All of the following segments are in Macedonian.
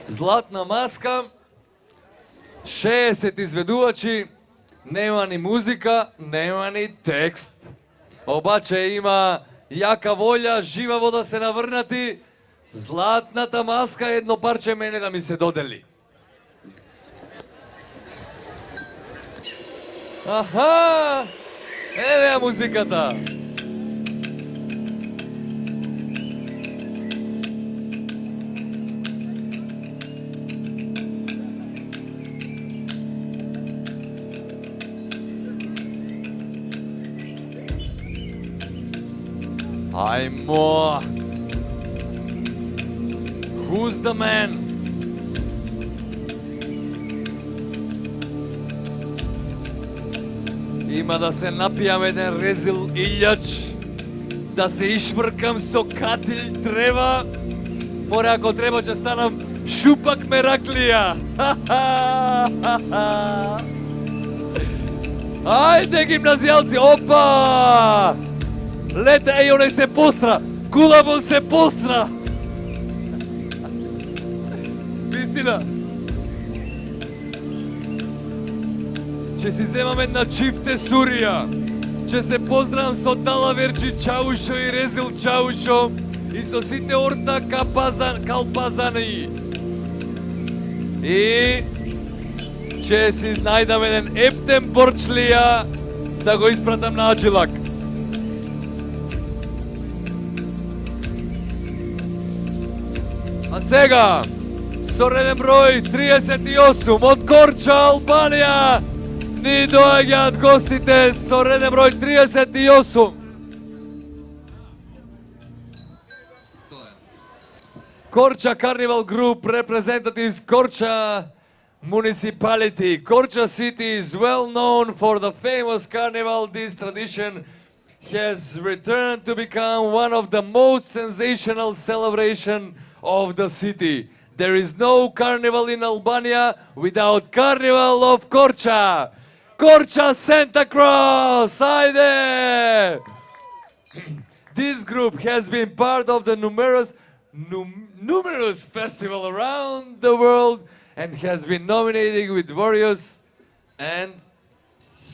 Zlatna maska, 60 изведувачи, нема ни музика, нема ни текст. Обаче има јака волја, живаво да се наврнати. Златната маска едно парче мене да ми се додели. Аха! Еве ја музиката. Ајмо! Who's the man? Има да се напијам еден резил илјач, да се ишвркам со катил треба. Море ако треба ќе станам шупак мераклија. Ајде гимназијалци, опа! Лете, еј, оној се постра! Кулабон се постра! Вистина! Ќе си земам една чифте сурија. Ќе се поздравам со Далаверчи Чаушо и Резил Чаушо и со сите орта калпазани. И ќе си најдам еден ептен борчлија да го испратам на Аджилак. А сега, со реден број 38 од Корча, Албанија, ни доаѓаат гостите со реден број 38. Korča Carnival Group representatives Korča Municipality. Korča City is well known for the famous carnival. This tradition has returned to become one of the most sensational celebrations of the city. There is no carnival in Albania without Carnival of Korča. Korča Santa Cross, ajde! This group has been part of the numerous festivals around the world and has been nominated with various and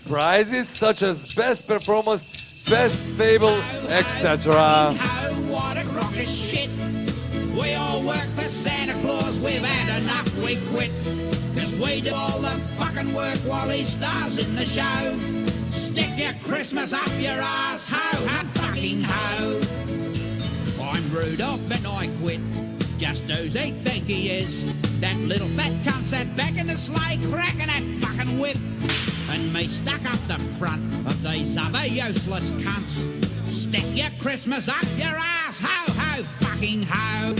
prizes such as Best Performance, Best Fable, etc. What a crock of shit. We all work for Santa Claus, we've had enough, we quit. Cause we do all the fucking work while he stars in the show. Stick your Christmas up your ass, ho, ho, fucking ho. I'm Rudolph and I quit. Just who's he think he is? That little fat cunt sat back in the sleigh cracking that fucking whip. And me stuck up the front of these other useless cunts. Stick your Christmas up your ass, ho, ho, fucking ho.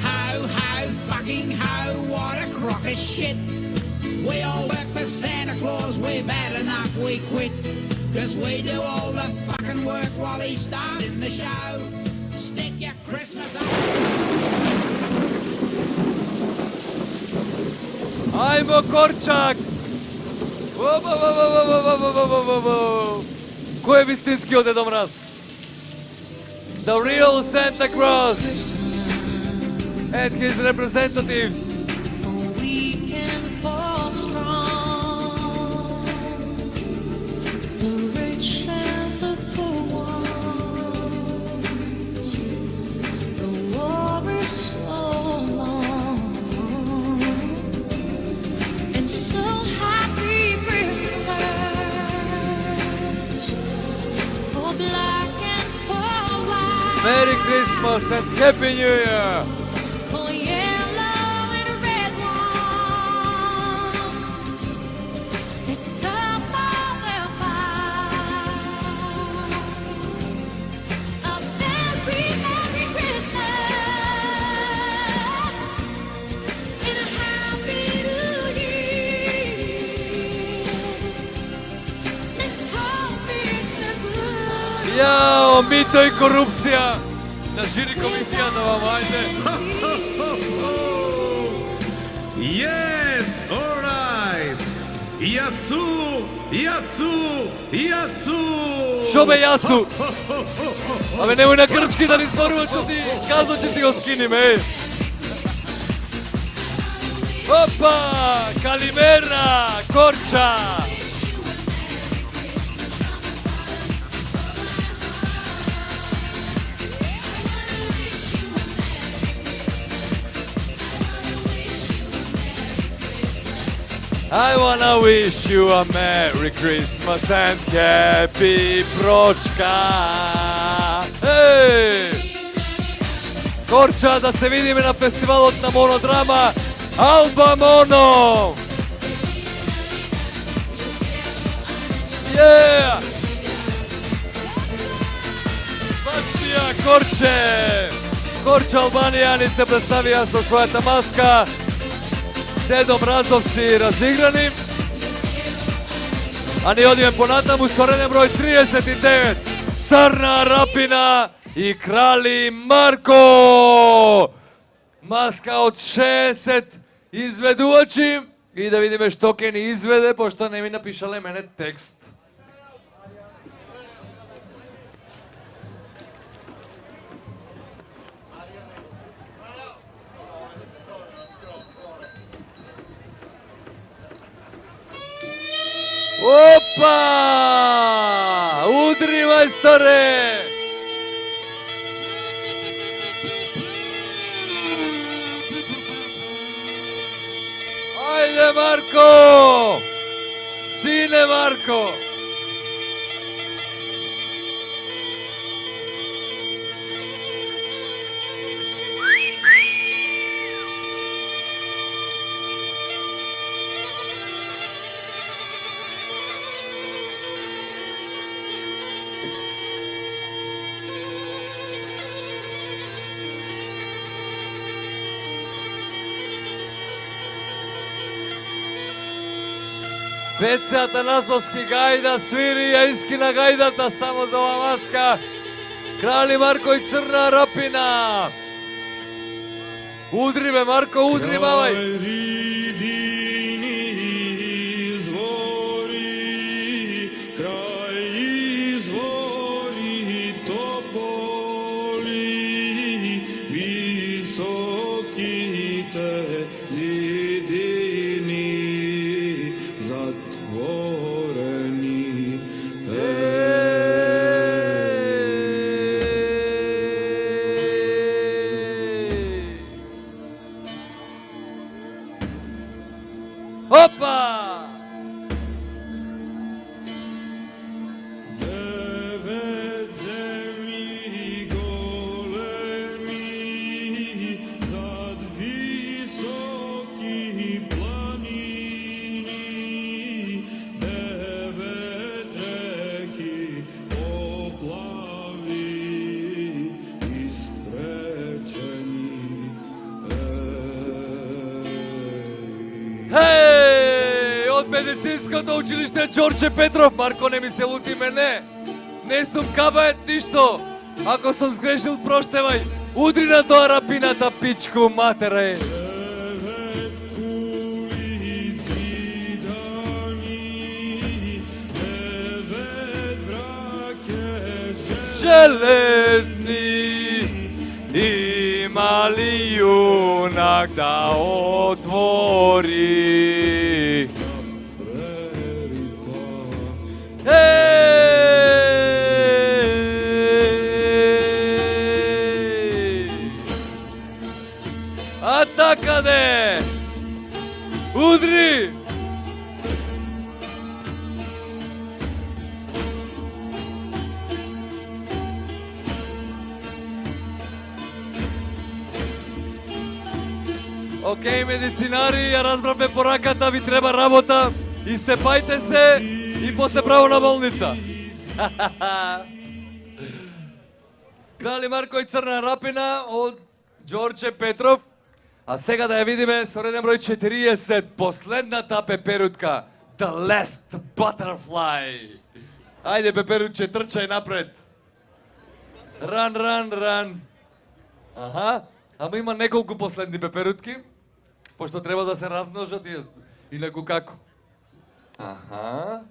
Ho, ho, fucking ho, what a crock of shit. We all work for Santa Claus, we've had enough, we quit. Cause we do all the fucking work while he stars in the show. Stick your Christmas up. Ajmo Korčak! Ko je vistinski Deda Mraz? The real Santa Claus and his representatives. We can fall strong, the rich and the poor ones. The war is so long, and so happy Christmas for black and for white. Merry Christmas and Happy New Year! For yellow and red ones, it's time for their fight. A very Merry Christmas and a Happy New Year. Let's hope it's a good Jao, mito i korupcija! Na žiri komisijata vam, ajde! Yes, all right. Jasu, jasu, jasu. Šo be jasu? Абе, nemoj na grčki da ni zborujem što ti, kazno će ti go skinim, ej! Опа! Калимера! Корча! I wanna wish you a Merry Christmas and Happy Pročka! Ej! Korča, da se vidime na festivalu na Monodrama Alba Mono! Yeah! Bastija Korče! Korča Albanija ni se predstavija sa svojata maska. Dedom Razovci razigrani. A ni odjem ponatam u stvorenjem broj 39. Crna Rapina i Krali Marko. Maska od 60 izveduoči. I da vidime što Kenny izvede, pošto ne mi napišale mene tekst. Opa! Udri, majstore! Ajde, Marko! Sine Marko! Pece Atanasovski gajda sviri, a iskina gajdata samo za ova maska. Krali Marko i Crna Rapina. Udri me Marko, udri mavaj. Opa! Devet zemlji golemi, zad visoki planini, devet reki oplavi, isprečeni. Hej! Od medicinskото училище Đorđe Petrov. Marko, ne mi se luti me, ne. Ne sam kabajet ništo. Ako sam zgrešil, proštevaj. Udri na to Rapinata, pičku matere. Devet kuli zidani, devet vrake Železni i mali junak da otvori. Hej! Atakade! Udri! Окей, медицинари, ја разбравме пораката, ви треба работа, изцепајте се и после право на болница. Крали Марко и Црна Рапина од Đorđe Petrov. А сега да ја видиме со реден број 40, последната пеперутка, The Last Butterfly. Ајде, пеперутче, трчај напред. Ран, ран, ран. Аха, ама има неколку последни пеперутки, пошто треба да се размножат и него како. Аха.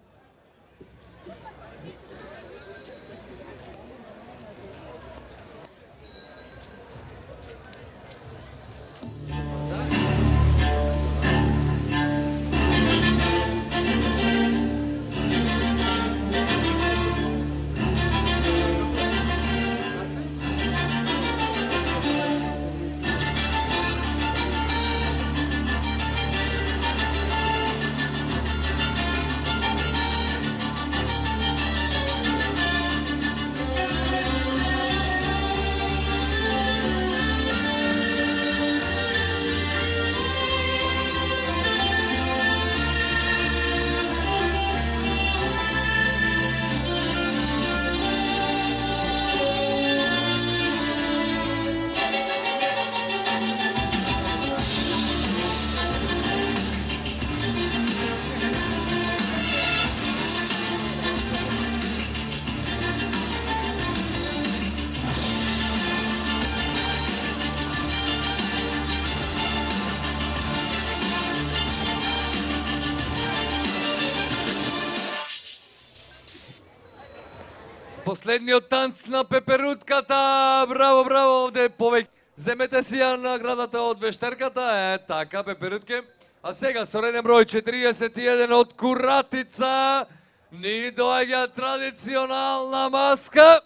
Последниот танц на пеперутката. Браво, браво, овде повеќе. Земете си ја наградата од вештерката. Така, пеперутке. А сега со реден број 41 од Куратица ни доаѓа традиционална маска.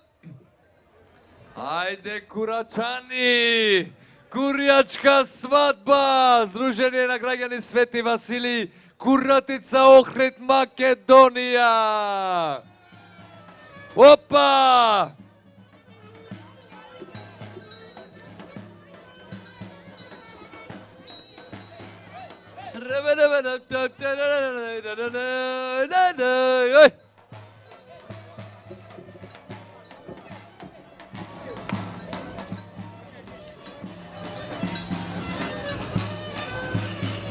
Ајде, курачани! Курјачка свадба! Сдружение на граѓани Свети Васили, Куратица, Охрид, Македонија! Опа! Ој!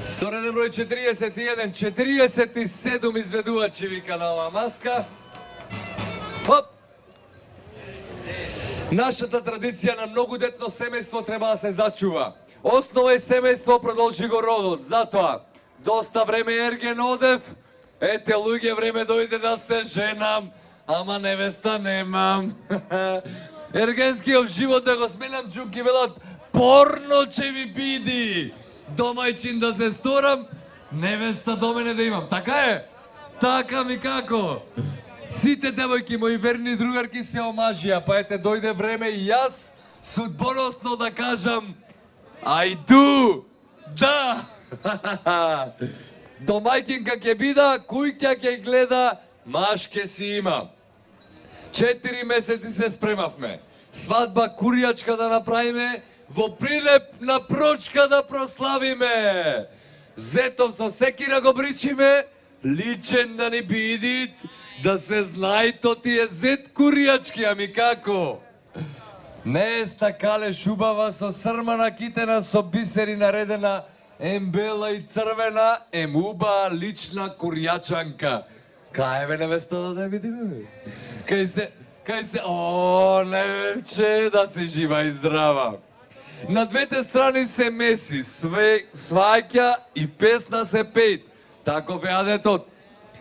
Со реден број 41, 47 изведувачи вика на оваа маска. Хоп! Нашата традиција на многодетно семејство треба да се зачува. Основа е семејство, продолжи го родот. Затоа, доста време ерген одев, ете луѓе, време дојде да се женам, ама невеста немам. Ергенскиот живот да го сменам, джуки велат, порно ќе ми биди. Домајчин да се сторам, невеста до мене да имам. Така е? Така ми како? Сите девојки мои верни другарки се омажија, па ете дојде време и јас судбоносно да кажам I do! Да! Домајкинка ќе бида, кујќа ќе гледа, маш ќе си има. 4 месеци се спремавме. Свадба куријачка да направиме, во прилеп на прочка да прославиме. Зетов со секира го бричиме, личен да ни бидит, да се знае то ти е зет куријачки, ами како? Не е стакале шубава со срмана китена со бисери наредена, бела и црвена, уба лична куријачанка. Кај бе невеста да не видиме? Кај се, о, невче, да си жива и здрава. На двете страни се меси, сваќа и песна се пејт. Таков е адетот.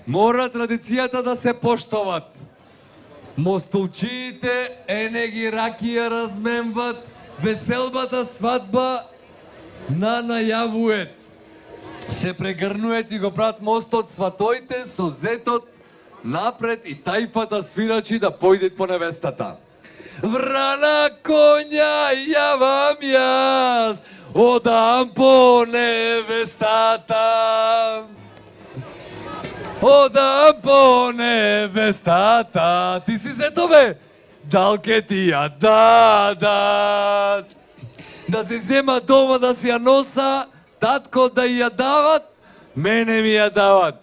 Мора традицијата да се поштоват. Мостолчиите ене ги ракија разменват, веселбата свадба на најавует. Се прегрнует и го прават мостот сватоите со зетот напред и тајфата свирачи да појдет по невестата. Врана конја јавам јас, одам по невестата. Одам по невестата. Ти си зето бе? Дал ке ти ја дадат. Да се зема дома да си ја носа, татко да ја дават, мене ми ја дават.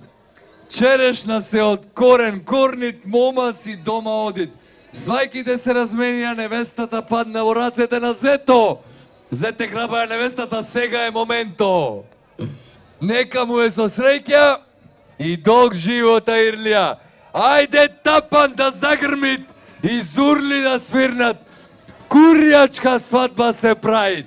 Черешна се од корен корнит, мома си дома одит. Свајките се разменија, невестата падна во рацете на зето. Зете грабаја невестата, сега е моменто. Нека му е со среќа и долг живота Ирлија. Ајде тапан да загрмит и зурли да свирнат. Куријачка свадба се прави.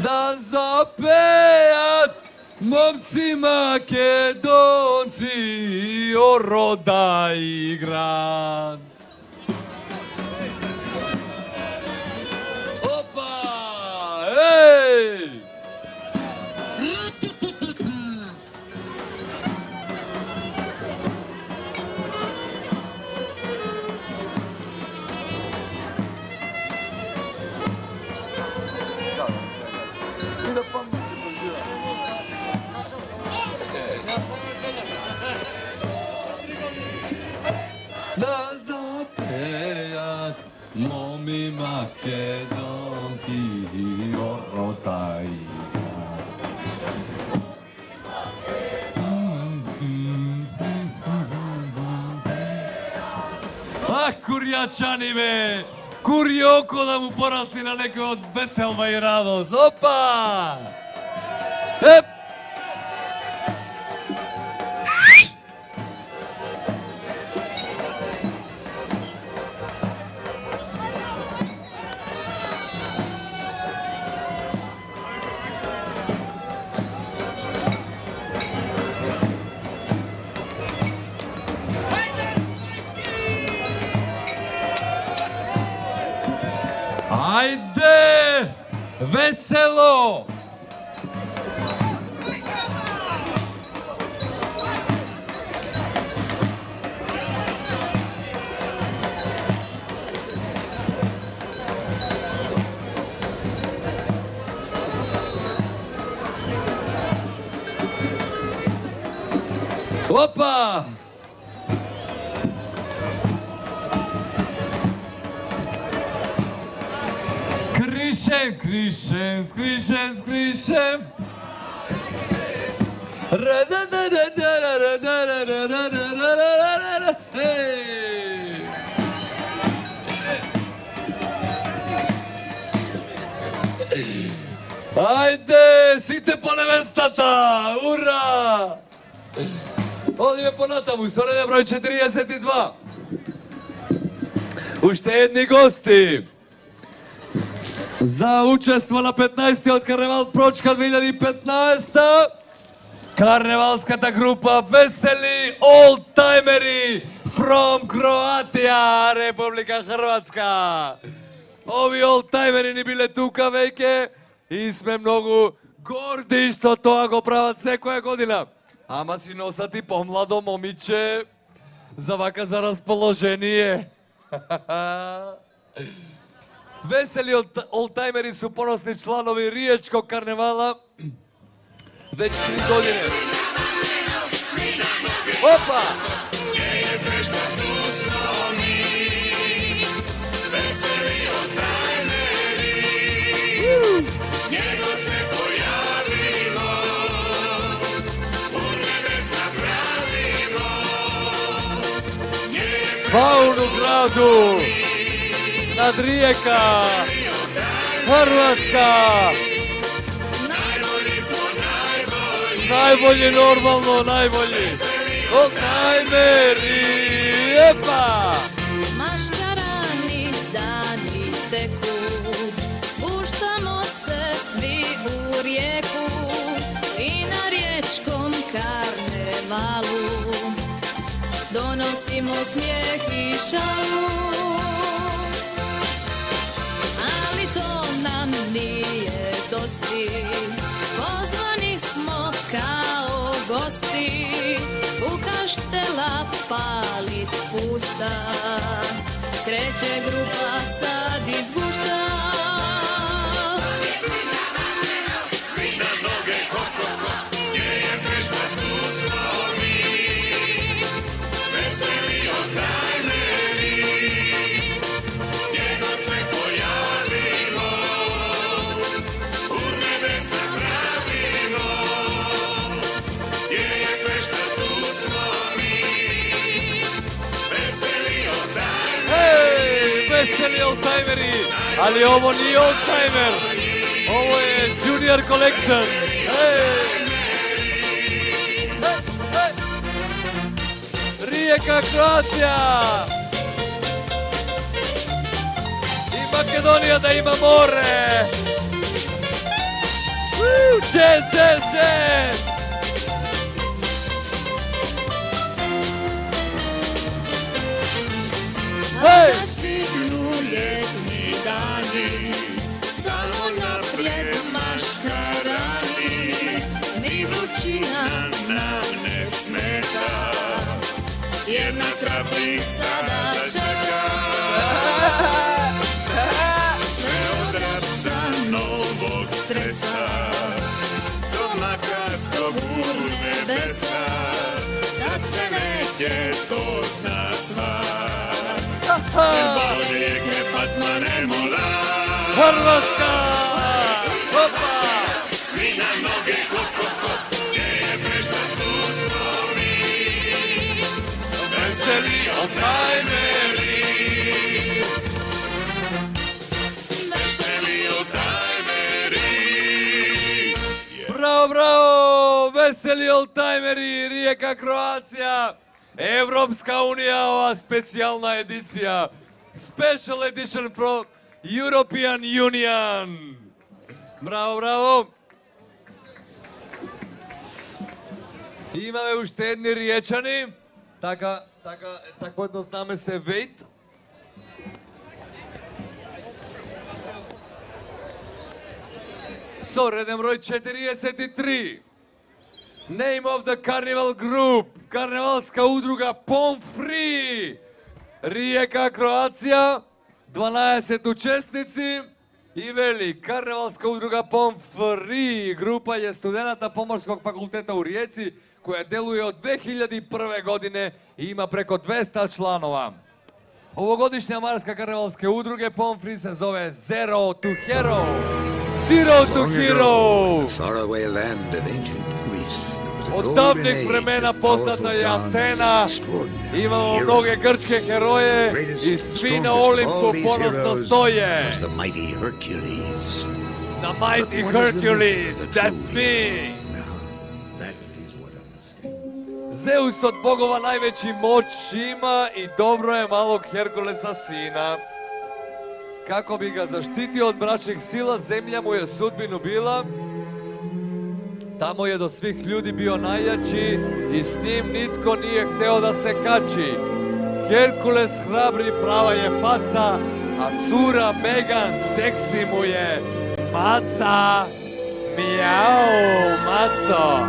Да запеат момци македонци о рода и град. Опа! Еј! Да запеат моми македонки о рода и град. Куријачани бе! Кури око да му порасти на некој од веселба и радост. Опа! Еп! Ajde! Veselo! Opa! Krišem, krišem, skrišem, skrišem. Hej! Ajde, site po nevestata, ura! Ovdje po notamu, stvorenja broj 42. Uštedni gosti. Za učestvo na 15. od Karneval Pročka 2015. Karnevalskata grupa Veseli Oldtimeri from Croatia, Republika Hrvatska. Ovi oldtimeri ni bile tuka veke i sme mnogo gordi što to ako pravac sekoja godina. Ама си носати по-младо момиче, за вака за разположение. Veseli oldtimeri su ponosni članovi Riječkog karnevala već 3 godine. Opa! Faunu gradu, nad Rijeka, Hrvatska. Najbolji normalno, najbolji. Oldtimeri, epa! Maškarani dani teku, spuštamo se svi u rijeku i na riječkom karnevalu donosimo smijeh i šalu. Ali to nam nije dosti, pozvani smo kao gosti, u kaštela palit pusta, kreće grupa sad iz gušta. Veseli oldtimeri, ali ovo nije oldtimer, ovo je Junior Collection. Hej! Rijeka, Kroacija! I Makedonija da ima more! Jazz, jazz, jazz! Hej! Kad stignu ljetni dani, samo naprijed maškarani, ni vrućina nam ne smeta, jer nas hrabri sada čeka. Sve od rabca novog cresa, do makarskog u nebesa, sad se neće, to zna svak. Bolje krepat manemola, Hrvatska! Opa! svi na noge, hop, hop, hop, gdje je prešta, tu smo mi. Veseli oldtimeri! Veseli Oldtimeri. Bravo, bravo! Veseli oldtimeri, Rijeka, Kroacija! Evropska unija, ova specijalna edicija. Special edition from European Union. Bravo, bravo! Имаме уште едни риечани. Така едноставно се вейт. So, redem broj 43. Name of the carnival group. Karnevalska udruga Pomfri. Rijeka, Kroacija. 12 učesnici. I veli, karnevalska udruga Pomfri. Grupa je studenata Pomorskog fakulteta u Rijeci koja deluje od 2001. godine i ima preko 200 članova. Ovogodišnja marska karnevalske udruge Pomfri se zove Zero to Hero. Zero to Hero! Faraway land of ancient Greece. Od davnih vremena poznata je Atena, imamo mnoge grčke heroje i svi na Olimpu ponosno stoje. The mighty Hercules. The mighty Hercules, that's me! That is what I was. Zeus od bogova najveći moć ima i dobro je malog Herkulesa sina. Kako bi ga zaštitio od mračnih sila, zemlja mu je sudbinu bila. Tamo je do svih ljudi bio najjači i s njim nitko nije hteo da se kači. Herkules hrabri prava je faca, a cura Megan seksi mu je maca. Mijau, maco.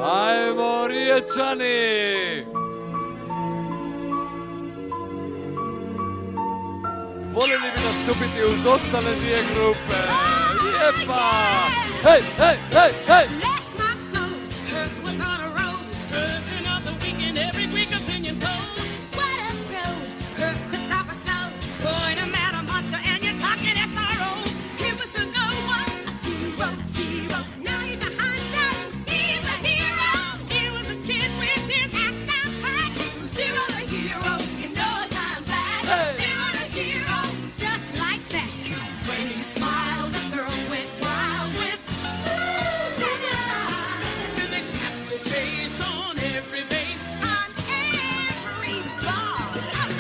Ajmo, Riječani! Voljeli bi nastupiti uz ostale dvije grupe. Lijepa! Hej, hej, hej, hej! Bless my soul, Kirk was on a roll. Version of the weekend, every week opinion poll. What a road, Kirk could stop a show. Point him at a monster and you're talking SRO. He was a no one, a zero, zero. Now he's a hunter, he's a hero. He was a kid with his act down pat. Zero the hero, in no time flat. Zero the hero, just like that. When he smiled, the girls went wild with And they snapped his face on every base. on every bar.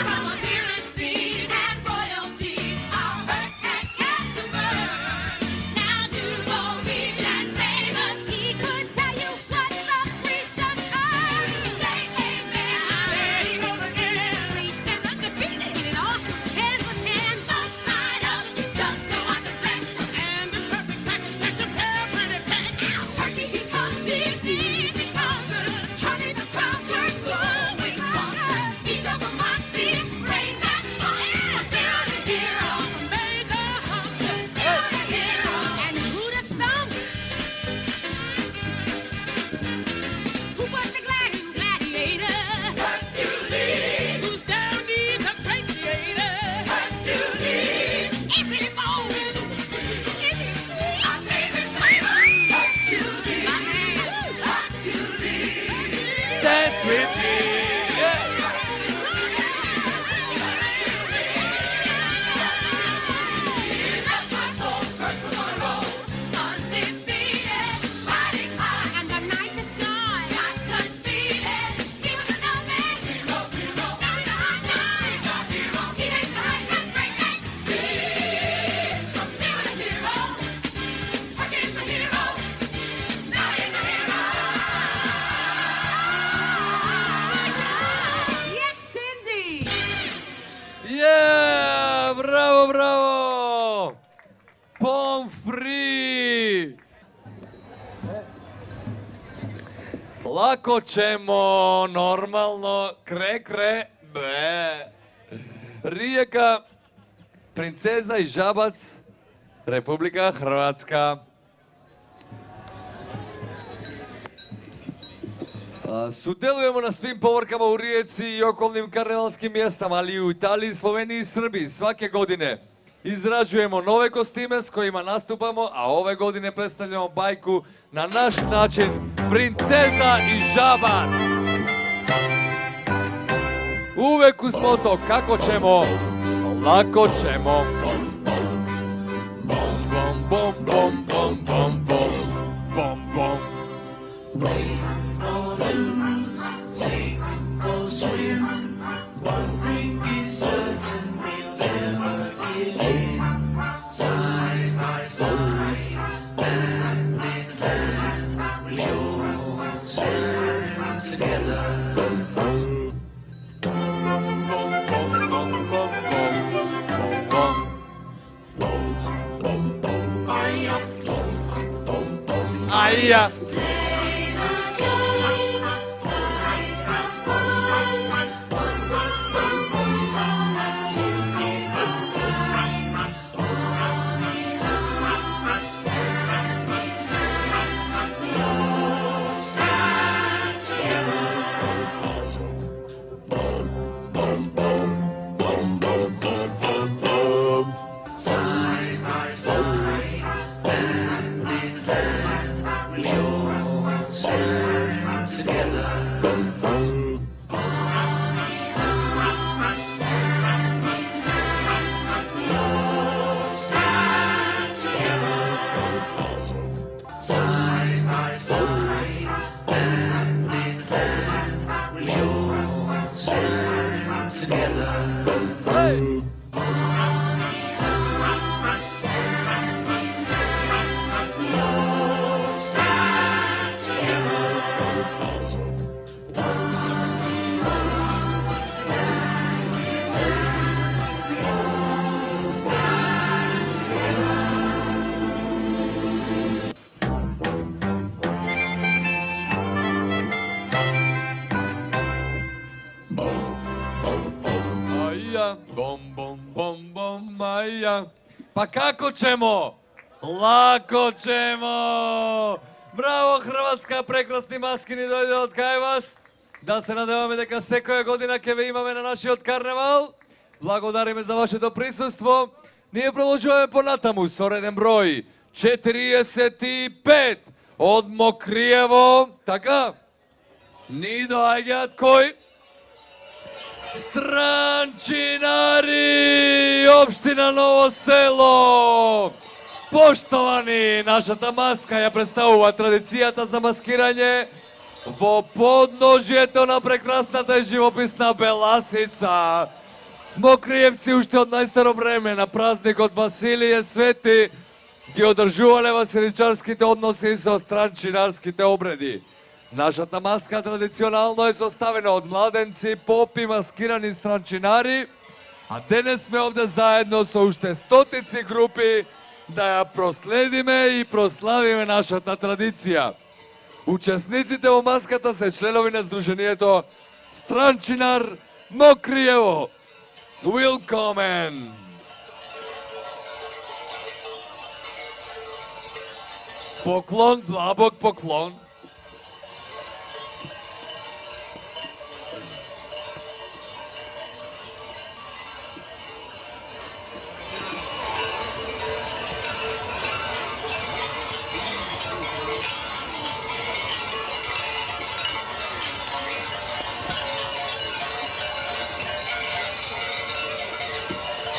From appearance fees and royalties, our hurt had cast to burn. Now Duval rich and famous, he could tell you what the we should earn. Say amen. There he goes again. Sweet and undefeated, an awesome 10 for 10. Both side up, just to watch him flex. And this perfect package picked a pair of pretty pants. Turkey he comes, he sees, he conquers. Honey, the crowds were going bonkers. He showed the moxie, brains and spunk. Zero to hero, Major Hunter. zero to hero. And who'd have thunk? Who was the gladiator? Hercules. Who's down needs a great creator. Hercules. Is he bold? Is he sweet? Our favorite flavor? Hercules. My man. Hercules. Dance with me! Yeah. That's my soul. Kirk was on a roll. Undefeated. Riding high. And the nicest guy. Got conceited. He was a novice. Zero, zero. Now he's a hot guy. He's a hero. He takes the right and break it. Speed. From zero to hero. Kirk is the hero. Now he's a hero. Yes, indeed. Yeah! Bravo, bravo! Pomfri! Lako ćemo, normalno, kre, be. Rijeka, Princeza i Žabac, Republika Hrvatska. Sudelujemo na svim povorkama u Rijeci i okolnim karnevalskim mjestama, ali i u Italiji, Sloveniji i Srbiji svake godine. Izrađujemo nove kostime s kojima nastupamo, a ove godine predstavljamo bajku na naš način Princeza i Žabac. Uvek uz moto kako ćemo, lako ćemo. Bom, bom, bom, bom, bom, bom, bom, bom, bom. Aia! Hey! Aja, bom, bom, bom, bom, aja. Pa kako ćemo? Lako ćemo! Bravo, Hrvatska, прекрасни маскини дойде од кај вас. Да се надеваме дека секоја година ќе ве имаме на нашиот карневал. Благодариме за вашето присуство. Ние продолжуваме понатаму со реден број 45 од Мокриево. Така? Ни доаѓаат кој? Странчинари, општина Ново село. Поштовани, нашата маска ја представува традицијата за маскирање во подножјето на прекрасната и живописна Беласица. Мокриевци уште од најстаро време на празникот Василије Свети ги одржувале василичарските односи со странчинарските обреди. Нашата маска традиционално е составена од младенци, попи, маскирани странчинари, а денес сме овде заедно со уште стотици групи да ја проследиме и прославиме нашата традиција. Учесниците во маската се членови на Сдруженијето Странчинар Мокриево. Willkommen! Поклон, длабок поклон.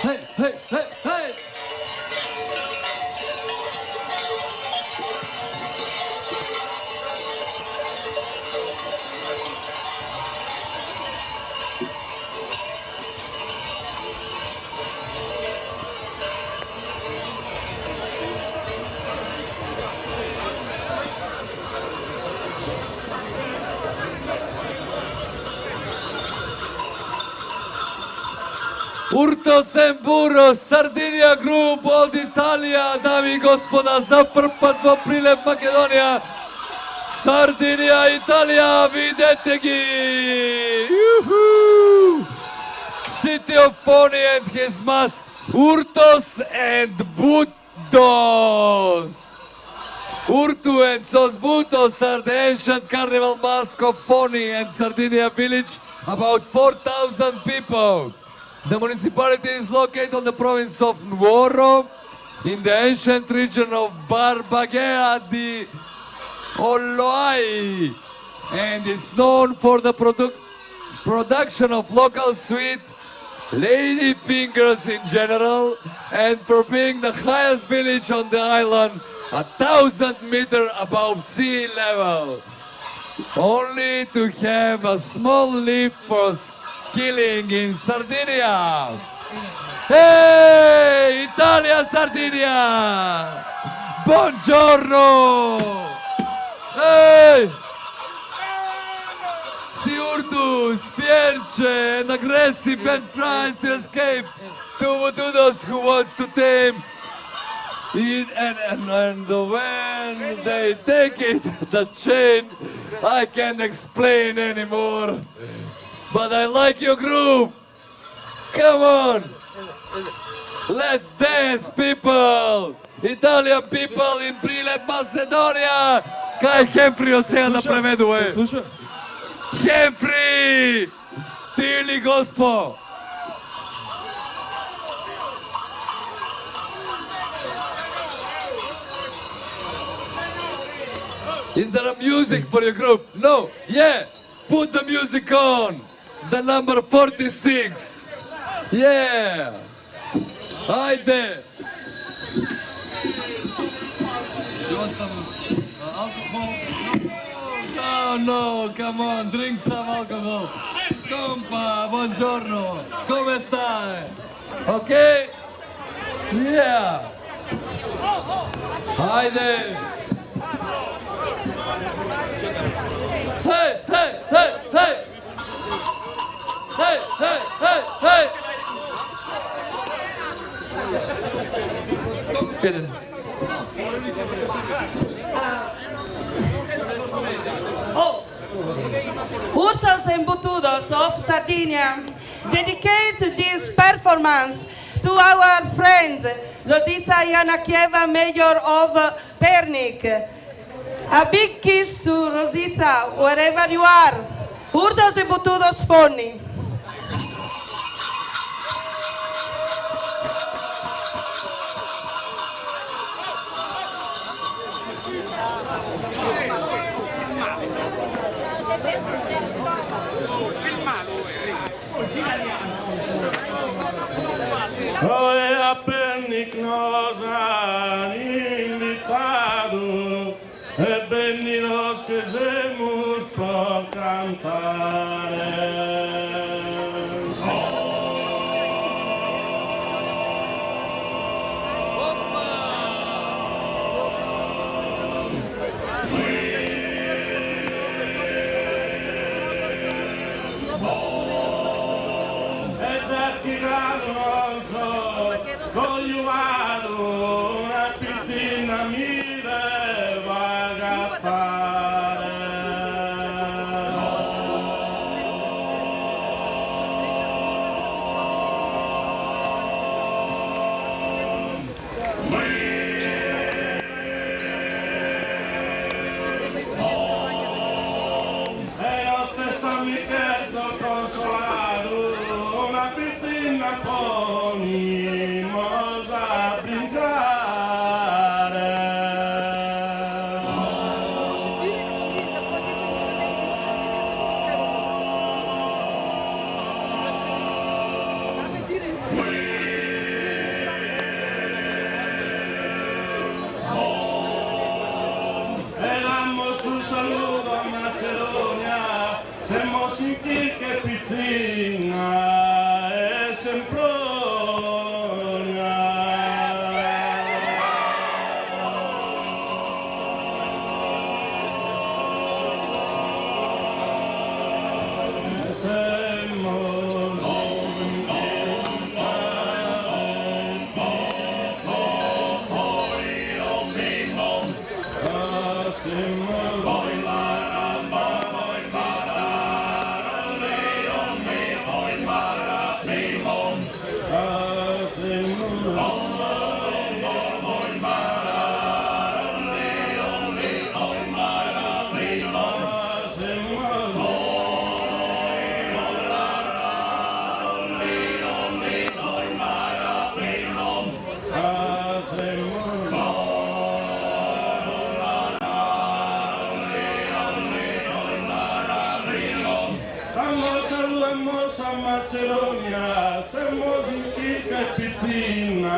Hey, hey, hey, hey! Urtos and Burros, Sardinia Group od Italija, dami i gospoda, za prv put во Прилеп, Македонија. Sardinia, Italija, videte gi! Juhu! City of Pony and his mask, Urtos and Butos. Urtu and Sos Butos are the ancient carnival mask of Pony and Sardinia village, about 4,000 people. The municipality is located on the province of Nuoro, in the ancient region of Barbagea di Oloai, and is known for the production of local sweet lady fingers in general, and for being the highest village on the island, 1,000 meters above sea level. Only to have a small lift for killing in Sardinia. Hey, Italia, Sardinia! Buongiorno! Hey! Urtus, Fierce, and aggressive and tries to escape to those who wants to tame And when they take it, the chain, I can't explain anymore. But I like your group. Come on. Let's dance, people. Italian people in Prilep, Macedonia. Kaj Hempri osega da prevedu, Hempri! Ti li gospo? Is there a music for your group? No? Yeah! Put the music on! The number 46! Yeah! Haydi! You want some alcohol? No, come on, drink some alcohol. Compa, buongiorno. Come stai? Okay? Yeah! Haydi! Hey, hey, hey, hey! Hey, hey, hey, hey! Bine. Ursos and Butudos of Sardinia dedicate this performance to our friends Rosita Yanakieva, Mayor of Pernik. A big kiss to Rosita, wherever you are. Urdos and Butudos Forni. Hoy a Pernik nos han invitado, venidos que hemos por cantar. Cogliuato una piscina mi deve aggappare. E io stesso mi chiedo consolato una piscina con un saluto a Macedonia, siamo sicuri che pizzina è Sempronia. Saludamos a Macedonia, somos in chica e pizzina,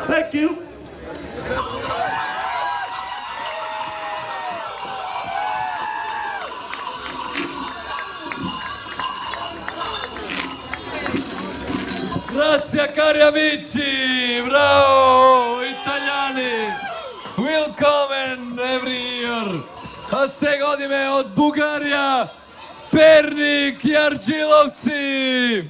Thank you. Grazie cari amici, bravo, italiani, welcome every year. A se godine od Bugarija, Pernik i Arđilovci.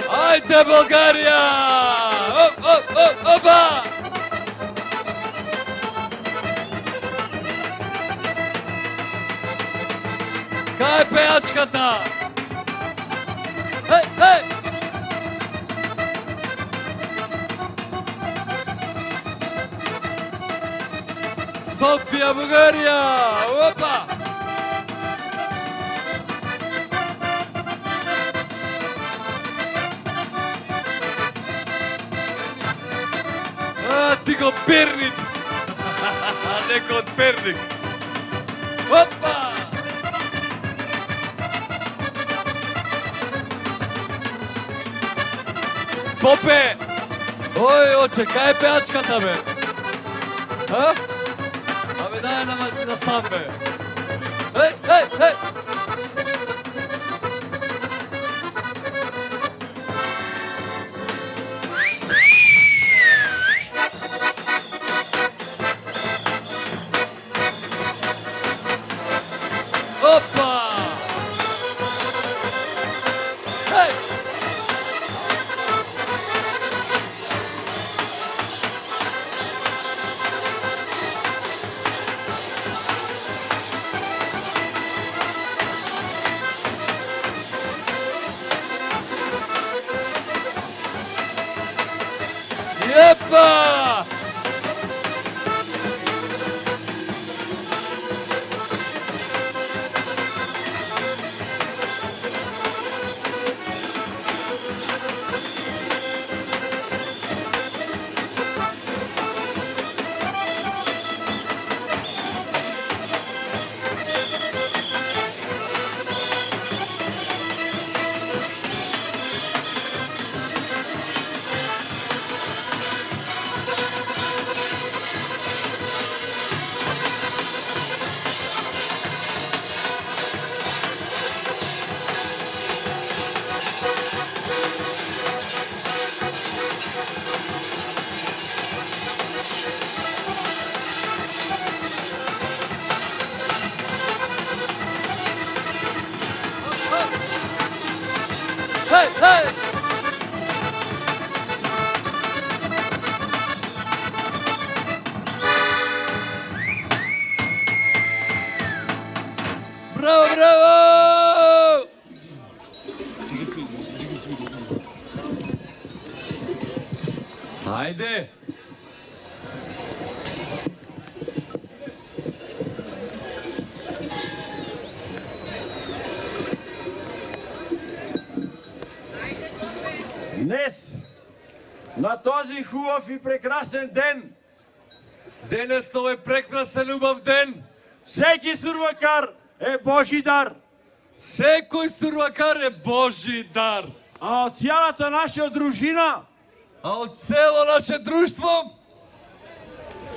Ajde Bulgarija! Opa! Kaj je pejačkata? Hej, hej! Sofija Bulgarija! Opa! Ti kod Pernik! Ne kod Pernik! Opa! Pope! Oj, oče, kaj je pejačkata be? Ha? A me daje na sambe. Hej, hej, hej! Opa! Hej! Jepa! Hej, hej! Bravo, bravo! Ajde! Днес, на този хубав и прекрасен ден, Денес това е прекрасен любов ден. всеки сурвакар е Божи дар. Секой сурвакар е Божи дар. А от цялата наша дружина, А от цело наше друštvo,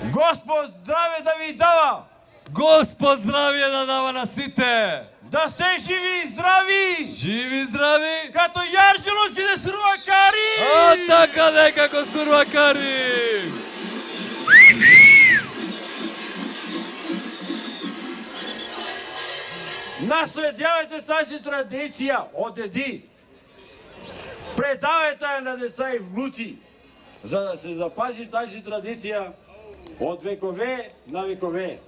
Господ здраве да ви дава. Господ здравие да дава на сите. Да сте живи и здрави, Живи и здрави. като яржиловските сурвакари. А така некако сурвакари. Наследявайте тази традиция от деди. Предавайте я на деца и внуци, за да се запази тази традиция от векове на векове.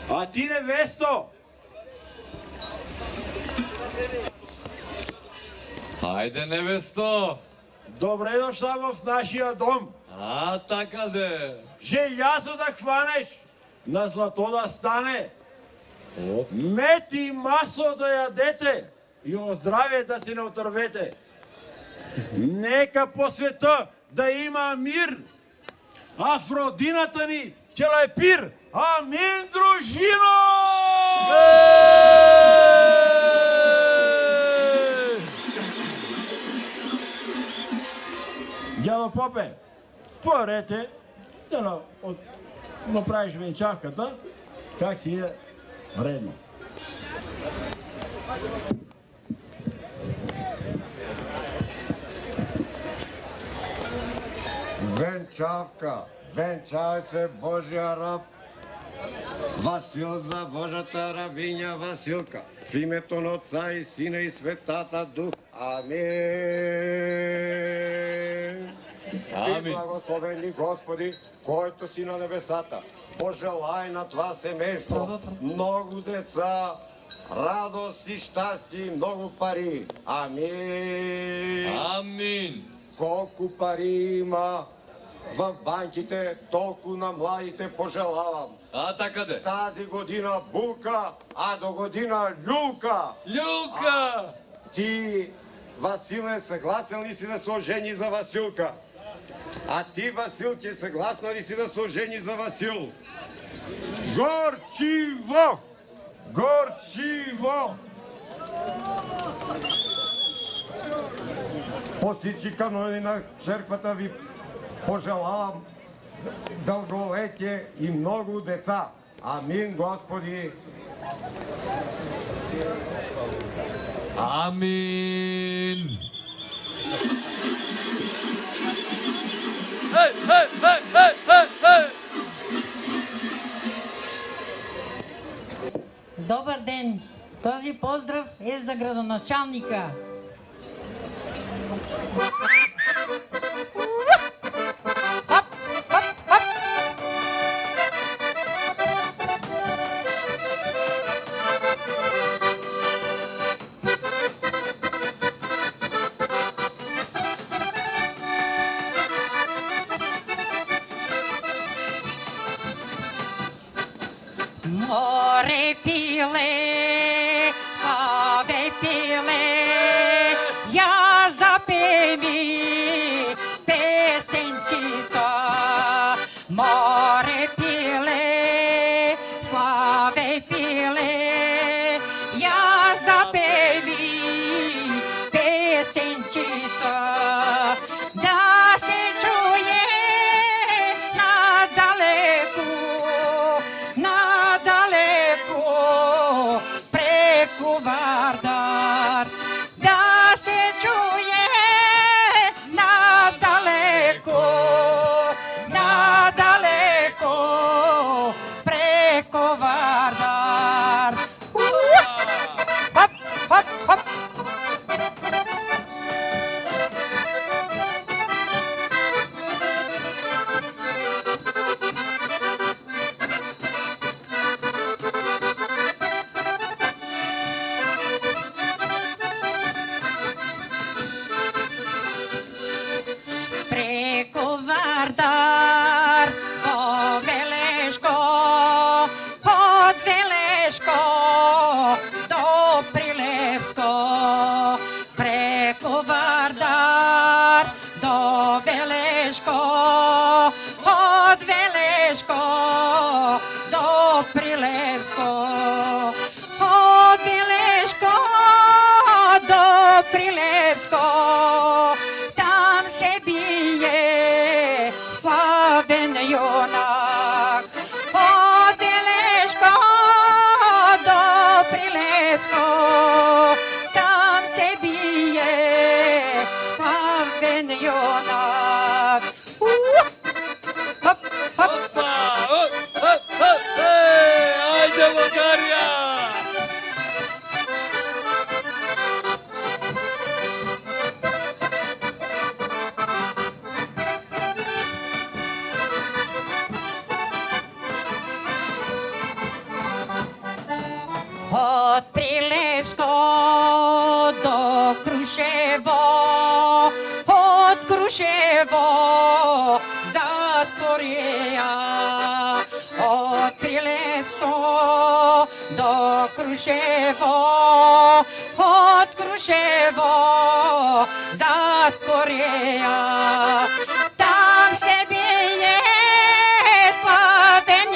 А ти, невесто, Хайде, невесто! добре дошла в нашия дом. А, така де! Желязо да хванеш, на злато да стане. Мед и масло да ядете и от здраве да се не отървете. Нека по света да има мир, а в родината ни е пир. Амин, дружино! Дядо Попе, твърете да направиш венчавката, как си е редно. Венчавка, венчай се Божия раб, Васил за Божата рабиня Василка, в името на Отца и Сина и Светата Дух. Амин. И благословен ли Господи, който си на небесата, пожелай на това семейство много деца, радост и щастие и много пари. Амин. Амин! Колко пари има в банките, толкова на младите пожелавам. А, така де! Тази година булка, а до година люлка. Люлка! Ти, Василе, съгласен ли си да се ожени за Василка? А ти, Василче, съгласна ли си да се ожени за Васил? Горчиво! Горчиво! По всички канони на черквата ви пожелавам дълголетие и много деца. Амин, Господи! Амин! Хей, хей, хей, хей, хей, хей! Добър ден! Този поздрав е за градоначалника. Море пиле, абе пиле, я запей ми песенчица. Море пиле, славе пиле, я запей ми песенчица. Да се чуе надалеко, надалеко, преко Вардар. Да се чуе Крушево затворија, од Прилепско до Крушево, од Крушево затворија. Там се бие славен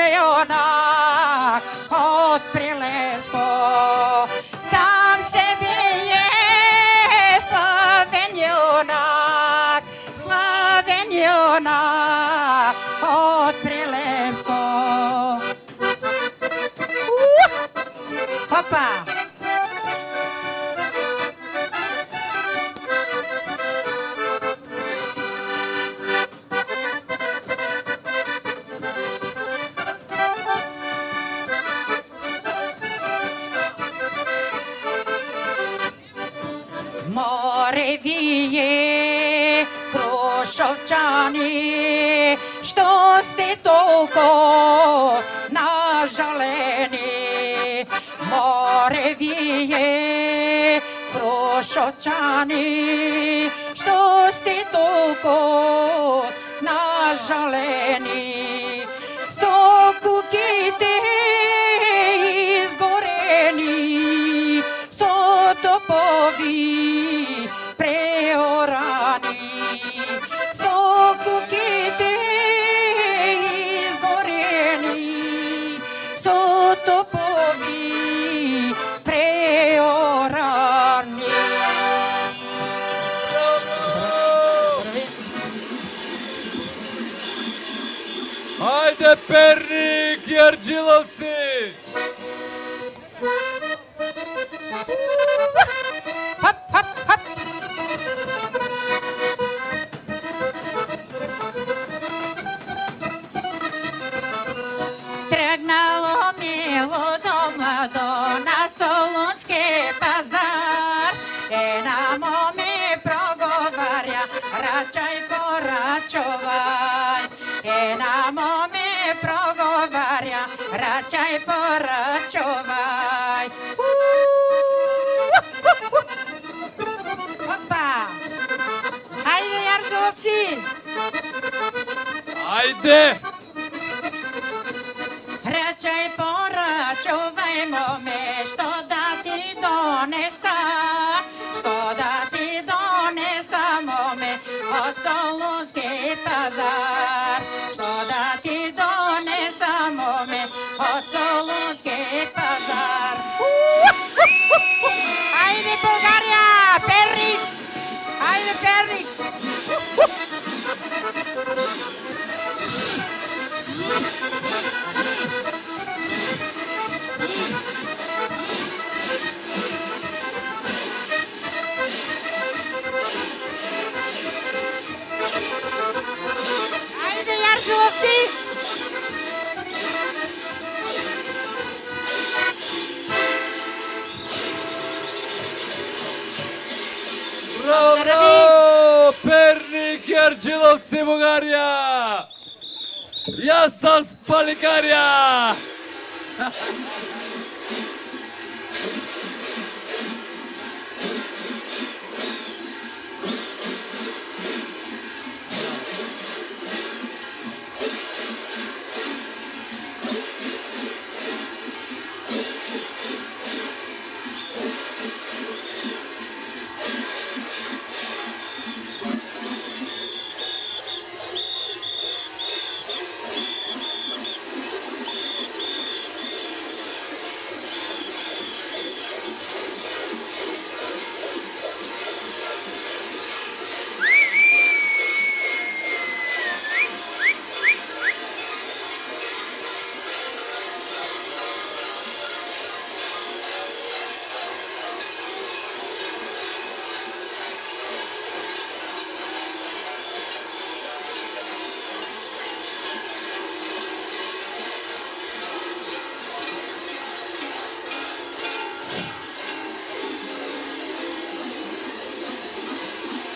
јунак, од Прилепско. Там се бие славен јунак, од Прилепско. Опа! Море вие, Крушовчани, што сте толку нажалени. Море вие, Крушовчани, што сте толку нажалени. Со куките изгорени, со топови преорани, со куките изгорени, со топови преорани. Ајде, Перник и Арџиловци! Тръгнало мило домладо на Солунски пазар. Една моме проговаря, рачај порачувај. Една моме проговаря, рачај порачувај. Опа! Хајде, Јаржовци! Ајде! Рачај порачувај, моме, што да ти донеса, што да ти донеса, моме, од Солунски пазар. Што да ти донеса, моме, од Солунски пазар. Ајде, Бугарија, Перник! Ајде, Перник! Ајде, Јаржовци! Браво! Перник и Арџиловци, Бугарија! Јас сам Спаликарија!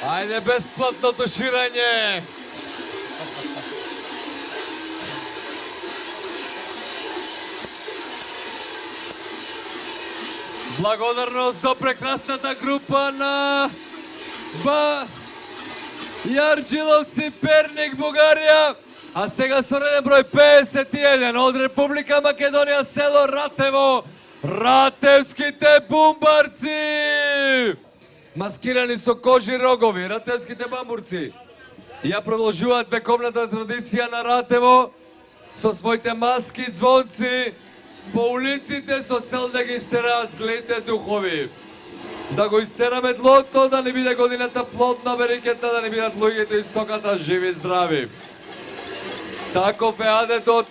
Ајде, бесплатно туширање! Благодарност до прекрасната група на Ярджиловци, Перник, Бугарија. А сега со реден број 51 од Република Македонија, село Ратево, Ратевските бумбарци. Маскирани со кожи рогови, Ратевските бамбурци ја продолжуваат вековната традиција на Ратево со своите маски, звонци по улиците со цел да ги истераат злите духови. Да го истераме длото, да не биде годината плодна, берикета, да не бидат луѓето и стоката живи и здрави. Таков е адетот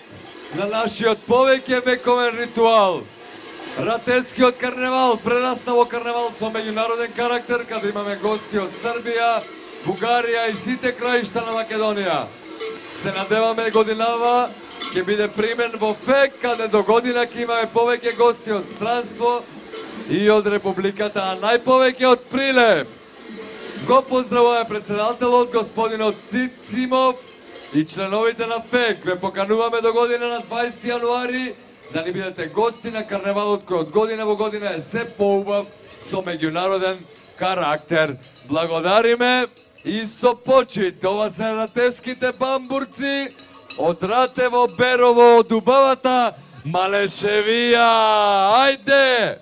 на нашиот повеќе вековен ритуал. Ратевскиот карневал прерасна во карневал со меѓународен карактер, каде имаме гости од Србија, Бугарија и сите краишта на Македонија. Се надеваме годинава ќе биде примен во ФЕК, каде до година ќе имаме повеќе гости од странство и од Републиката, а најповеќе од Прилеп. Го поздравуваме председателот, господинот Цимов и членовите на ФЕК. Ве покануваме до година на 20 јануари да ни бидете гости на карневалот кој од година во година е се поубав со меѓународен карактер. Благодариме и со почит. Ова се Ратевските бамбурци од Ратево, Берово, од убавата Малешевија. Ајде!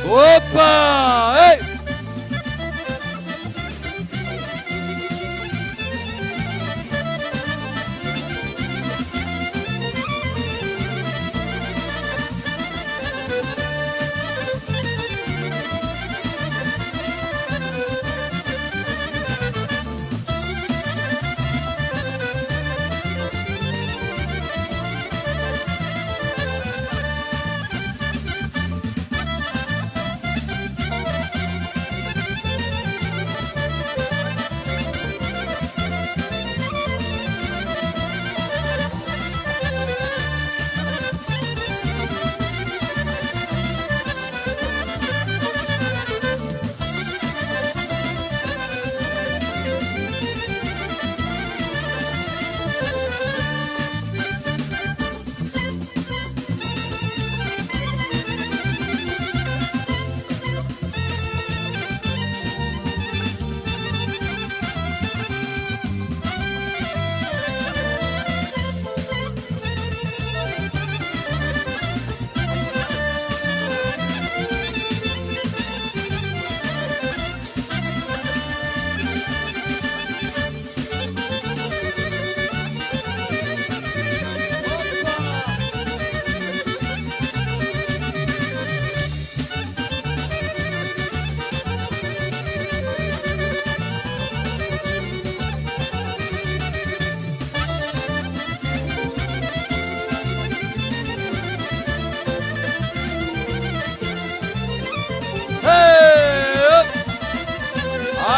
Опа! Ей!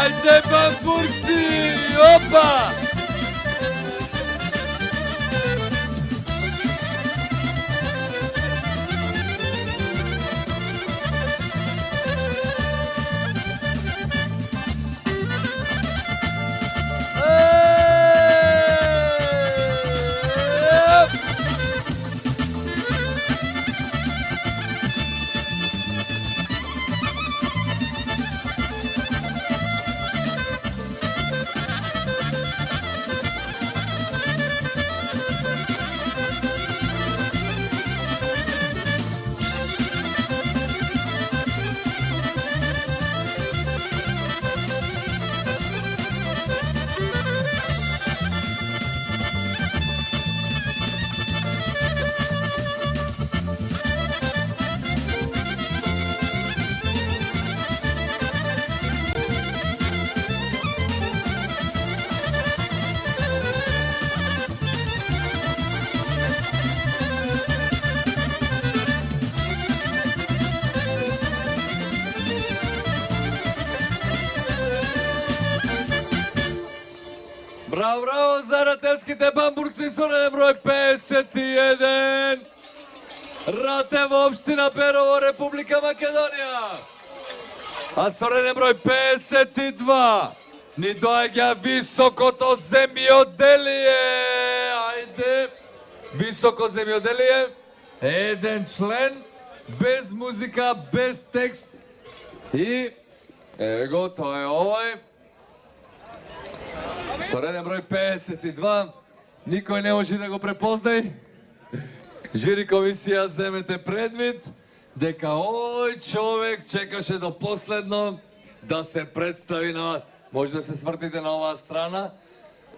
Ajde bamburci, opa! Браво, браво за Ратевските бамбурци со реден број 51. Ratevo, opština Berovo, Republika Makedonija. A stvorenje broj 52 ni dođa visokото zemjodelije. Ajde, visoko zemjodelije. Jedan člen, bez muzika, bez tekst. I, evo go, to je ovaj. Stvorenje broj 52. Nikoj ne može da go prepoznaj. Žiri komisija, zemete predvid, дека овој човек чекаше до последно да се представи на вас. Може да се свртите на оваа страна.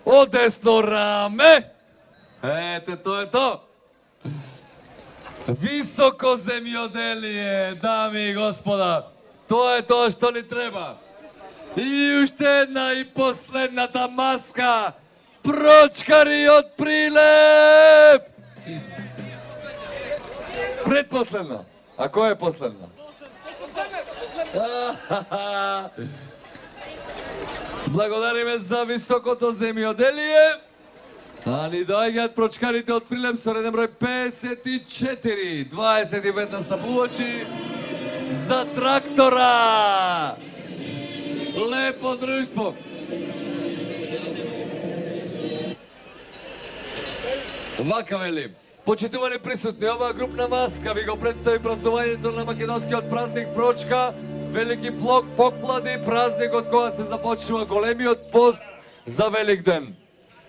Од десно раме! Ете, то е то. Високо земјоделие, дами и господа. Тоа е тоа што ни треба. И уште една и последната маска. Прочкари од Прилеп! Предпоследна. А која е последна? Благодариме за високото земјоделие. А ни доаѓаат прочкарите од Прилеп со реден број 54. 25 настапувачи за трактора. Лепо друштво. Вака вели. Почитувани присутни, оваа групна маска ви го представи празнувањето на македонскиот празник Прочка, велики поклади, празник од кога се започнува големиот пост за Великден.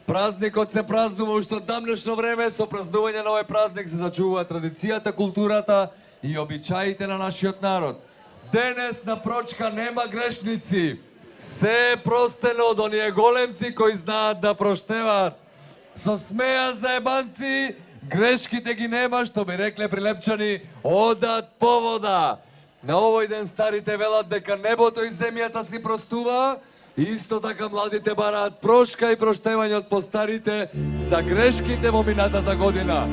Празникот се празнува уште од дамнешно време, со празнување на овој празник се зачува традицијата, културата и обичаите на нашиот народ. Денес на Прочка нема грешници, се е простено од оние големци кои знаат да проштеваат. Со смеа заебанци, грешките ги нема, што би рекле прилепчани, одат по вода. На овој ден старите велат дека небото и земјата си простува, исто така младите бараат прошка и проштевање од постарите за грешките во минатата година.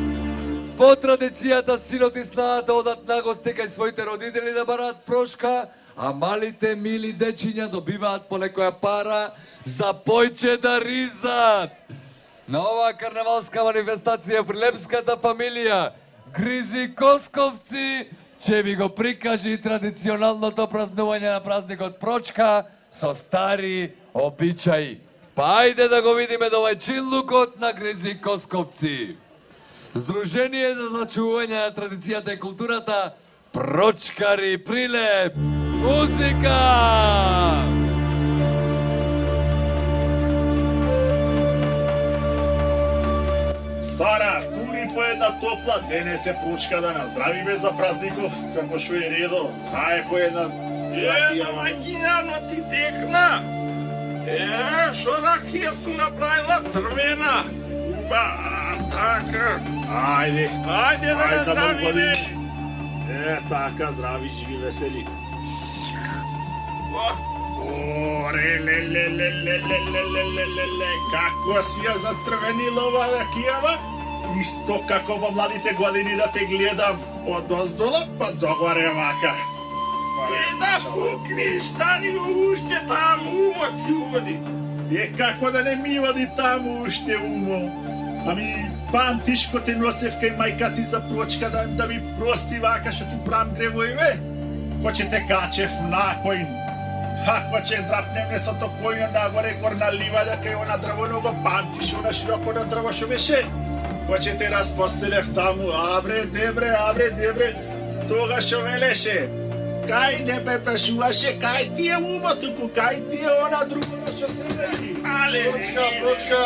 По традицијата синот и снаата одат на гости кај своите родители да бараат прошка, а малите мили дечиња добиваат по некоја пара за појче да ризат. На оваа карнавалска манифестација прилепската фамилија Гризи Косковци ќе ви го прикажи традиционалното празнување на празникот Прочка со стари обичаи. Па ајде да го видиме довајчинлукот на Гризи Косковци. Сдружение за зачување на традицијата и културата Прочкари Прилеп. Музика! Стара, тури по една топла, денес е Прочка да наздравиме за празников, како што е редо. Ај по една ракија. Макијано ти декна. Шо ракија су направила црвена. Ба, така. Ајде. Ајде да наздравиме. Така, здрави, живи, весели. Ле, како си ја зацрвенила ова ракијава? Исто како во младите години да те гледам од оздола па догоре вака. Да пукни, стани уште таму умот си угоди. Како да не ми води таму уште умо? Ами, памтиш ко те носев кај мајка ти за Прочка да ми прости вака што ти прам гревојве? Ко ќе те качев накој? Каква ќе драпнем несото којно нагоре корна ливаѓа кај она дрво, го памтиш она широко на дрво што беше? Ко ќе те распоселев таму, абре, дебре, тога што велеше? Кај не ме прашуваше, кај ти е умо туку, кај ти е она друго што се вели? Але, Прочка!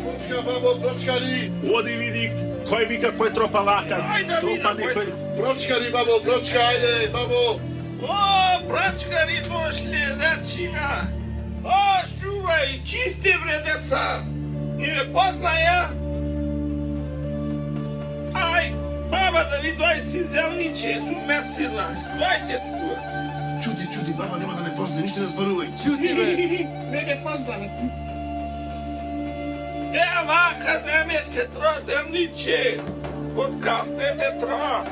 Прочка, бабо, Прочкари! Оди види кој вика кој тропа вака. Ајде, Тропа видам некој. Прочкари, бабо, Прочка, ајде, бабо! О, Прочкари дошли, дечина! О, чувај, чисти бре, деца! Не ме познаја? Ај, баба да ви дој си земниче, су месила. Дојте тука. Чуди, баба нема да не познае, ништо не зборувај. Чуди, бе. Не ме познае. Вака земете тро, земниче. Откаснете тро.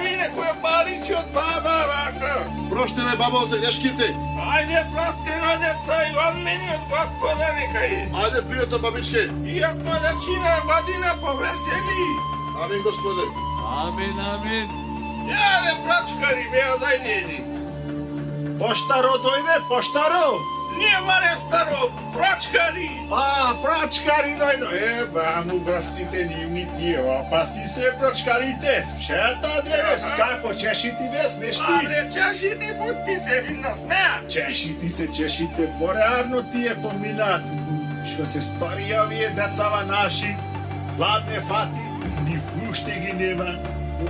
Ви некоја паричи од баба, вака. Проште ме, бабо, за грешките. Ајде, простено, деца, и од мене од Господа нека е. Ајде, пријатно, бабичке. Иако дечина година повесели. Амин, Господе. Амин, амин. Јале, прачкари, беа зајдени. Поштаро дојде, поштаро! Nije mare staro, pračkari! А, прачкари дојде. Баму, бравците, нивни тие, па си се прачкарите. Шета денес, како чешити бе, смешти? Абре, чешити, пустите, ви нас смеа! Чешити се, чешите, пореарно тие поминат. Што се старија овие децава наши, гладне фати, ни уште ги нема.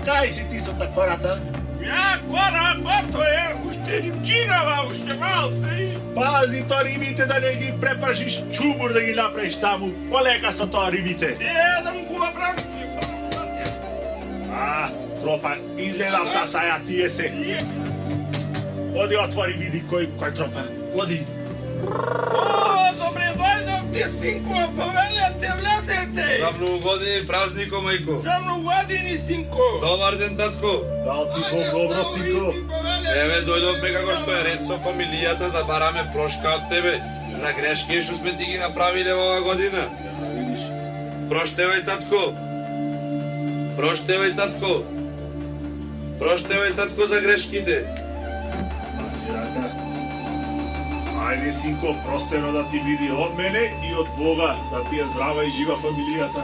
Кај си ти со такварата? Ја, кора, гото е, уште рибчинава, уште малце. Пази тоа рибите да не ги препршиш, чумур да ги направиш таму. Полека со тоа рибите. Едам го обрам. А, тропа, изгледав та саја тие се. Оди отвори, види кој тропа. Оди. О, добре дојдовте, синко, повелете, влезете. За многу години празнико, мајко. За многу години, синко. Добар ден, татко. Дал ти Бог добро, синко. Еве, дојдовме како што е ред со фамилијата да бараме прошка од тебе за грешки што сме ти ги направиле оваа година. Проштевај, татко. Проштевај, татко. Проштевај, татко, за грешките. Ајде, синко, простено да ти биде од мене и од Бога, да ти е здрава и жива фамилијата.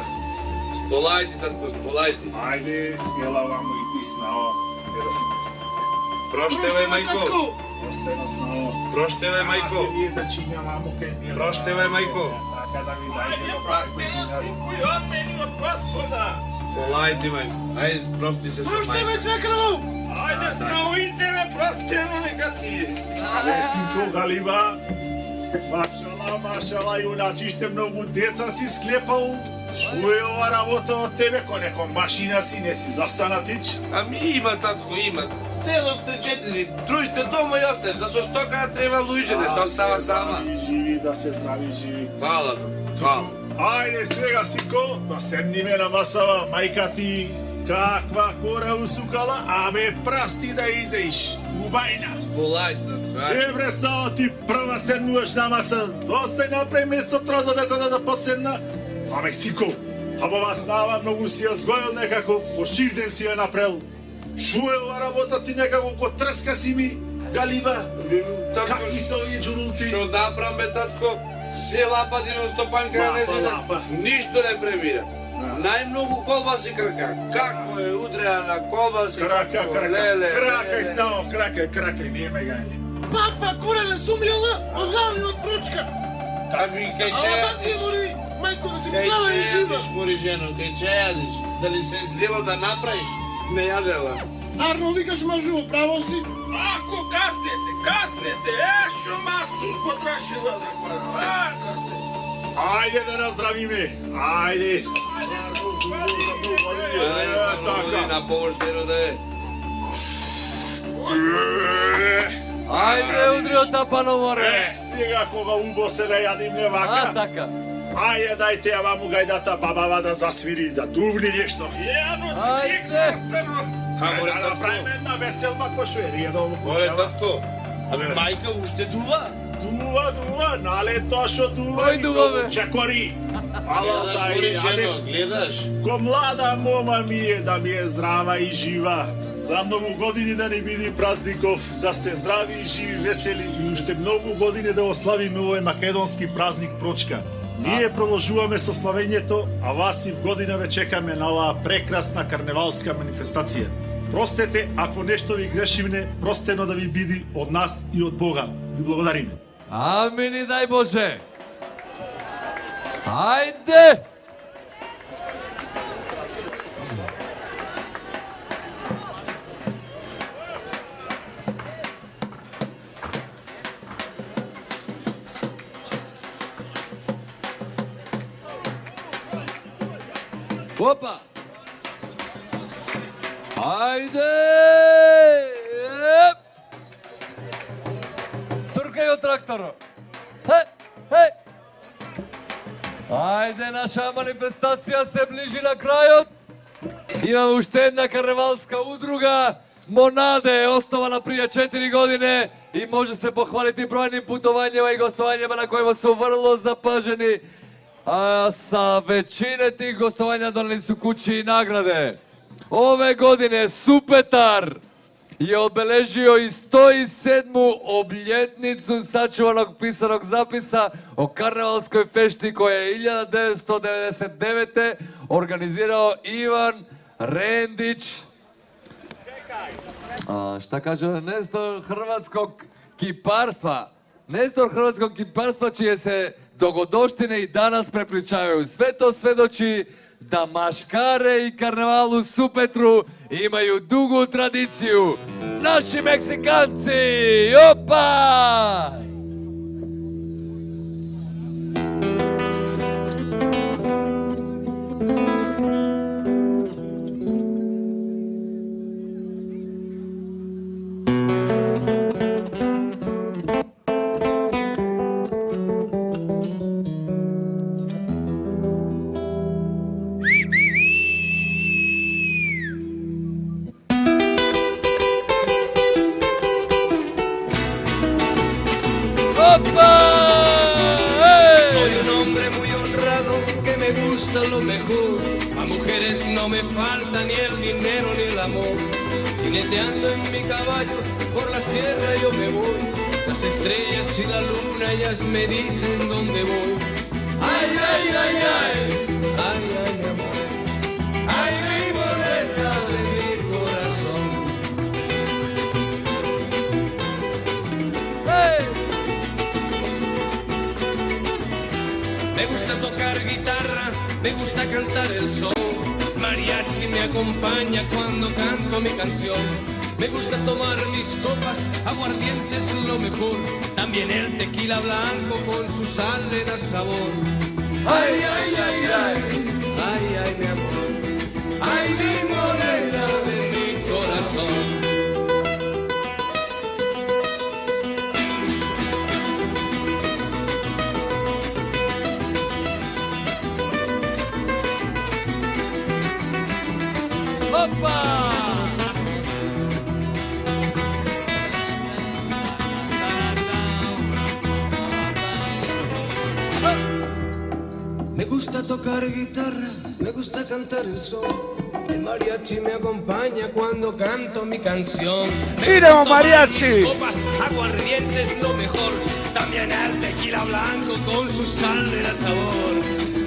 Сполајте, татко, сполајте. Ајде, ела вамо и ти снао, да си прости. Проштевај, мајко. Простено снао. Проштевај, мајко. Ајде, ние да чинја мамо кај ти. Проштевај, мајко. Така да ви дајте да Простено, синко, и од мене и од Господа. Сполајте, мајко. Ајде, прости се со мајко. Проштевај, свекрво. Ајде, снаоите ме, простено, нека ти е. Але, синко, Галива, машала, јуначиште многу деца си склепал. Што е ова работа од тебе, кој некој машина си, не си застанатич? Ами има, татко, има. Цело 3-4 дружите дома и остави. За со стока треба луѓе, не се остава сама. Живи, да се здрави, живи. Фала, фала. Ајде сега, синко, да седниме на масава, мајка ти каква кора усукала, абе прасти да изеиш. Убајна. Сполајте, татко. Евре, става ти прва седнуваш на маса. Достај направи место за децата да поседна. Аме, синко, хабава става, многу си ја згоил некако, поширден си ја направил. Шо е ова работа ти некако ко трска си ми, Галива? Как ми се овие джурулти? Шо направам, бе, татко? Се лапа дивам стопанка на незина. Ништо не премира. Најмногу колбаси крака. Како е удреа на колбаси? Крака, леле. Кракај, стао, кракај, не ме гајли. Каква кореле сумјала од главниот прочка. Ами, кај че јадиш? Мајко, да си Кај здрава че и жива. јадиш, мори жено, кај че јадиш? Дали се зело да направиш? Не јадела. Арно, викаш мажу, право си. Ако каснете, шо масу потрошила за кора. Ајде да наздравиме, ајде. Ајде, само година површено да е. Ајде, удри од тапано море. Сега кога убо се да јадиме вака. А, така. Ајде, дајте ја ваму гајдата бабава да засвири, да дувни нешто. Ајде. Хамо, Да направиме една веселба кој шо е редовно. Оле, татко, ами мајка уште дува? Дува, нале тоа шо дува? Кој дува, бе? Чекори. Ала Гледаш, дај, мори жено, али гледаш? ко млада мома ми е да ми е здрава и жива. За многу години да ни биде празников, да сте здрави и живи, весели и уште многу години да ославиме овој македонски празник Прочка. Ние продолжуваме со славењето, а вас и в година ве чекаме на оваа прекрасна карневалска манифестација. Простете ако нешто ви грешивне, простено да ви биде од нас и од Бога. Ви благодариме. Амин и дај Боже. Ајде. Опа! Ајде! Туркај од тракторот. Хе! Ајде, наша манифестација се ближи на крајот. Имаме уште една карневалска удруга. Монаде е основана прија 4 години и може се похвалити бројни путувањава и гостувањава на кои се врло запажени a sa većine tih gostovanja doneli su kući i nagrade. Ove godine Supetar je obeležio i 107. obljetnicu sačuvanog pisanog zapisa o karnevalskoj fešti koja je 1999. organizirao Ivan Rendić. Šta kaže Nestor hrvatskog kiparstva? Nestor hrvatskog kiparstva čije se dogodoštine i danas prepričavaju. Sve to svedoči da maškare i karneval u Supetru imaju dugu tradiciju. Naši Meksikanci! Opa! Soy un hombre muy honrado que me gusta lo mejor. A mujeres no me falta ni el dinero ni el amor. Jineteando en mi caballo por la sierra yo me voy. Las estrellas y la luna ellas me dicen dónde voy. Ay, ay, ay, ay, ay, ay, mi amor. Ay, mi morena de mi corazón. Me gusta tocar guitarra, me gusta cantar el son. Mariachi me acompaña cuando canto mi canción. Me gusta tomar mis copas, aguardiente es lo mejor. También el tequila blanco con su sal le da sabor. Ay, ay, ay, ay, ay, ay, mi amor. Ay, mi morena de mi corazón. ¡Opa! Me gusta tocar guitarra, me gusta cantar el son. El mariachi me acompaña cuando canto mi canción. Me gusta tomar mis copas, aguardiente es lo mejor. También el tequila blanco con su sal le da sabor.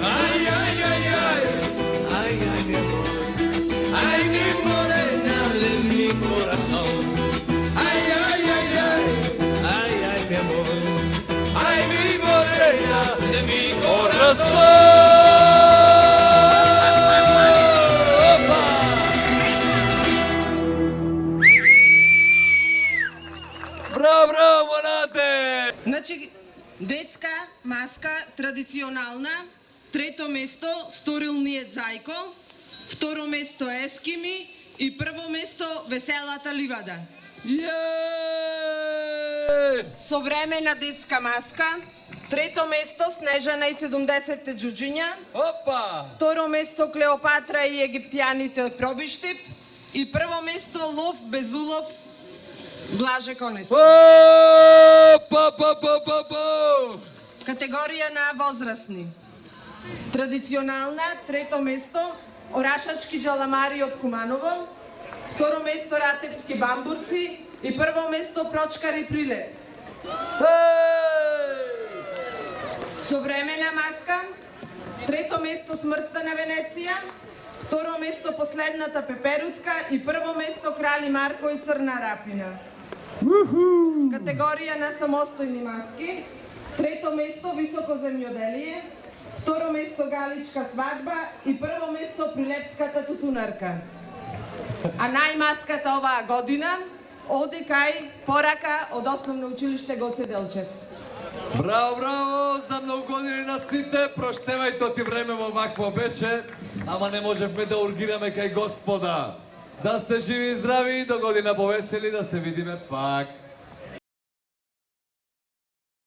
Ay, ay, ay, ay, ay, ay, mi amor. Ay, mi morena de mi corazón. Ay, ay, ay, ay, ay, ay, mi amor. Ay, mi morena de mi corazón. Браво, браво, монате! Значи, детска маска, традиционална. Трето место, сторилният зајко. Второ место Ескими и прво место Веселата ливада. Современа детска маска. Трето место Снежана и 70-те джуджиња. Опа! Второ место Клеопатра и египтяните од Пробиштип. И прво место Лов без улов Блаже Конес. Категорија на возрастни. Традиционална, трето место Орашачки джаламари од Куманово, второ место Ратевски бамбурци и прво место Прочкари Прилеп. Современа маска, трето место Смртта на Венеција, второ место Последната пеперутка и прво место Крали Марко и Црна рапина. Категорија на самостојни маски, трето место Високо земјоделие, второ место Галичка свадба и прво место Прилепската тутунарка. А најмаската оваа година оди кај порака од Основно училиште Гоце Делчев. Браво, браво, за многу години на сите, проштевајте оти време во вакво беше, ама не можевме да ургираме кај Господа. Да сте живи и здрави, до година повесели, да се видиме пак.